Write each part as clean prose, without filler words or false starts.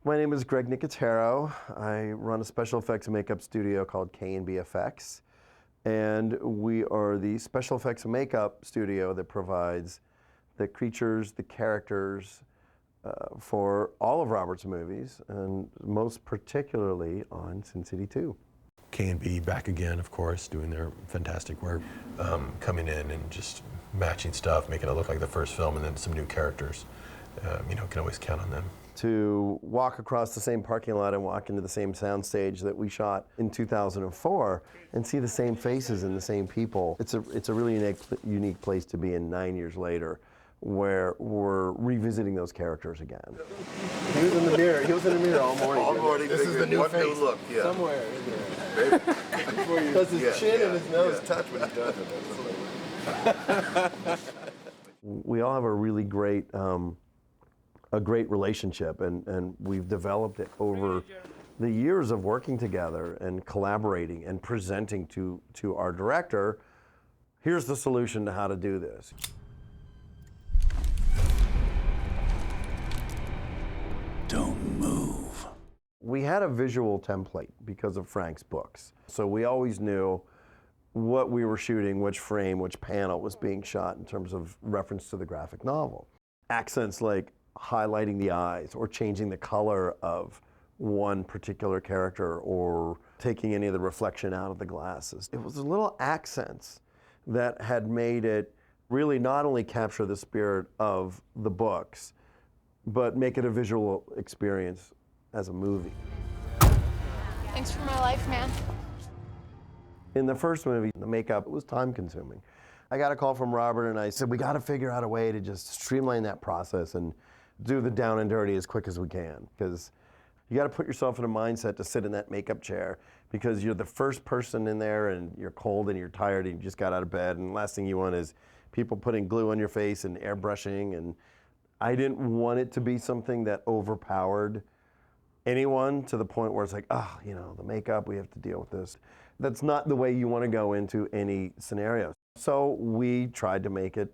My name is Greg Nicotero. I run a special effects and makeup studio called K&B Effects. And we are the special effects and makeup studio that provides the creatures, the characters for all of Robert's movies, and most particularly on Sin City 2. K&B back again, of course, doing their fantastic work, coming in and just matching stuff, making it look like the first film, and then some new characters. Can always count on them. To walk across the same parking lot and walk into the same soundstage that we shot in 2004 and see the same faces and the same people. It's a really unique place to be in 9 years later, where we're revisiting those characters again. He was in the mirror. He was in the mirror all morning. All morning. This is the new face. New look, yeah. Somewhere in there. Because his chin and his nose touch when he does it. We all have a really great relationship, and we've developed it over the years of working together and collaborating and presenting to our director, here's the solution to how to do this. Don't move. We had a visual template because of Frank's books, so we always knew what we were shooting, which frame, which panel was being shot in terms of reference to the graphic novel. Accents like highlighting the eyes or changing the color of one particular character or taking any of the reflection out of the glasses. It was the little accents that had made it really not only capture the spirit of the books, but make it a visual experience as a movie. Thanks for my life, man. In the first movie, the makeup was time consuming. I got a call from Robert and I said, we got to figure out a way to just streamline that process and do the down and dirty as quick as we can, because you got to put yourself in a mindset to sit in that makeup chair, because you're the first person in there and you're cold and you're tired and you just got out of bed, and the last thing you want is people putting glue on your face and airbrushing. And I didn't want it to be something that overpowered anyone to the point where it's like, oh, the makeup, we have to deal with this. That's not the way you want to go into any scenario. So we tried to make it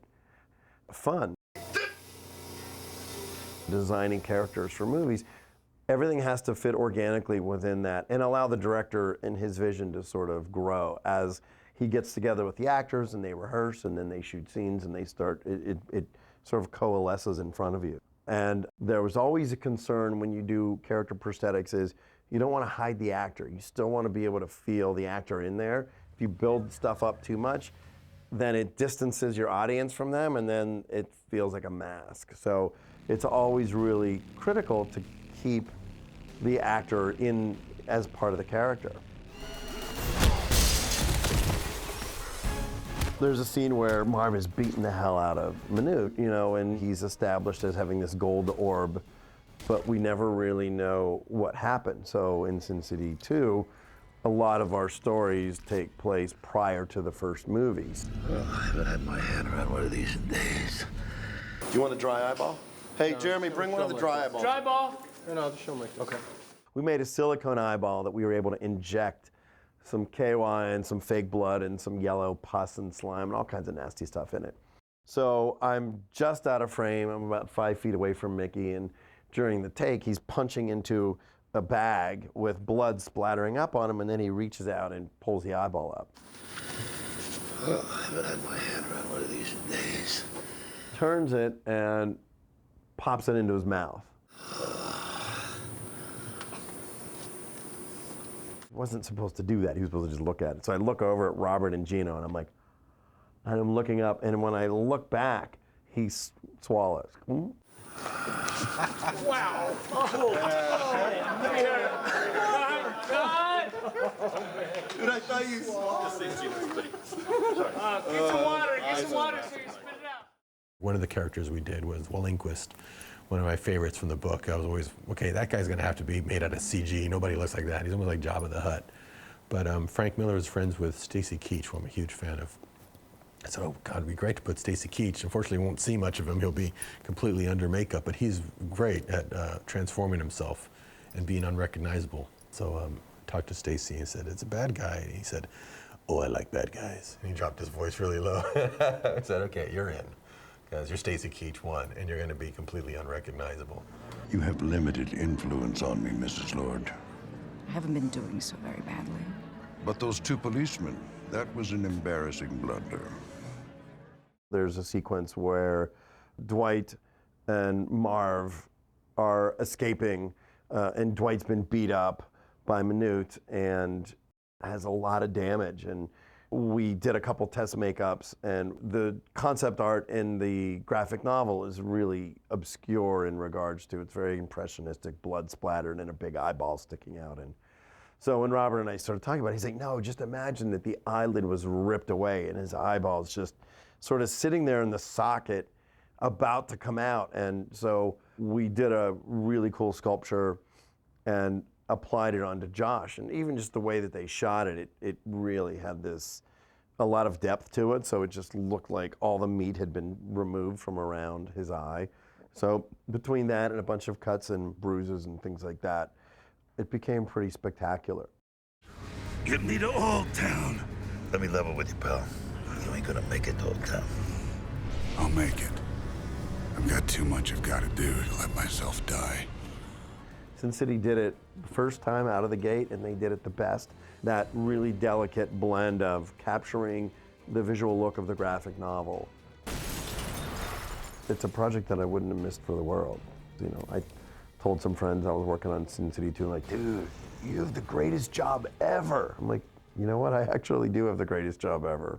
fun. Designing characters for movies, everything has to fit organically within that and allow the director and his vision to sort of grow as he gets together with the actors and they rehearse and then they shoot scenes and they start, it sort of coalesces in front of you. And there was always a concern when you do character prosthetics is you don't want to hide the actor. You still want to be able to feel the actor in there. If you build stuff up too much, then it distances your audience from them and then it feels like a mask. So it's always really critical to keep the actor in as part of the character. There's a scene where Marv is beating the hell out of Manute, and he's established as having this gold orb, but we never really know what happened. So in Sin City 2, a lot of our stories take place prior to the first movies. Well, I haven't had my hand around one of these in days. Do you want a dry eyeball? Hey, no, Jeremy, bring one of the dry eyeballs. Dry ball? No, I'll just show them like this. Okay. We made a silicone eyeball that we were able to inject some KY and some fake blood and some yellow pus and slime and all kinds of nasty stuff in it. So I'm just out of frame. I'm about 5 feet away from Mickey, and during the take, he's punching into a bag with blood splattering up on him, and then he reaches out and pulls the eyeball up. Well, I haven't had my hand around one of these in days. Turns it and pops it into his mouth. Wasn't supposed to do that. He was supposed to just look at it. So I look over at Robert and Gino, and I'm looking up, and when I look back, he swallows. Wow. Dude, I thought you swallowed. Get some water. Get some water so you spit it out. One of the characters we did was Walinquist, one of my favorites from the book. I was always, okay, that guy's gonna have to be made out of CG. Nobody looks like that. He's almost like Jabba the Hutt. But Frank Miller is friends with Stacy Keach, who I'm a huge fan of. I said, oh God, it'd be great to put Stacy Keach. Unfortunately, we won't see much of him. He'll be completely under makeup, but he's great at transforming himself and being unrecognizable. So talked to Stacy and said, it's a bad guy. And he said, oh, I like bad guys. And he dropped his voice really low. I said, okay, you're in. because you're Stacy Keach 1, and you're going to be completely unrecognizable. You have limited influence on me, Mrs. Lord. I haven't been doing so very badly. But those two policemen, that was an embarrassing blunder. There's a sequence where Dwight and Marv are escaping, and Dwight's been beat up by Minute and has a lot of damage. And we did a couple test makeups, and the concept art in the graphic novel is really obscure in regards to, it's very impressionistic, blood splattered and a big eyeball sticking out. And so when Robert and I started talking about it, he's like, no, just imagine that the eyelid was ripped away and his eyeball's just sort of sitting there in the socket about to come out. And so we did a really cool sculpture and applied it onto Josh. And even just the way that they shot it, it really had a lot of depth to it. So it just looked like all the meat had been removed from around his eye. So between that and a bunch of cuts and bruises and things like that, it became pretty spectacular. Get me to Old Town. Let me level with you, pal. You ain't gonna make it to Old Town. I'll make it. I've got too much I've got to do to let myself die. Sin City did it the first time out of the gate, and they did it the best. That really delicate blend of capturing the visual look of the graphic novel. It's a project that I wouldn't have missed for the world. You know, I told some friends I was working on Sin City 2, like, dude, you have the greatest job ever. I'm like, you know what? I actually do have the greatest job ever.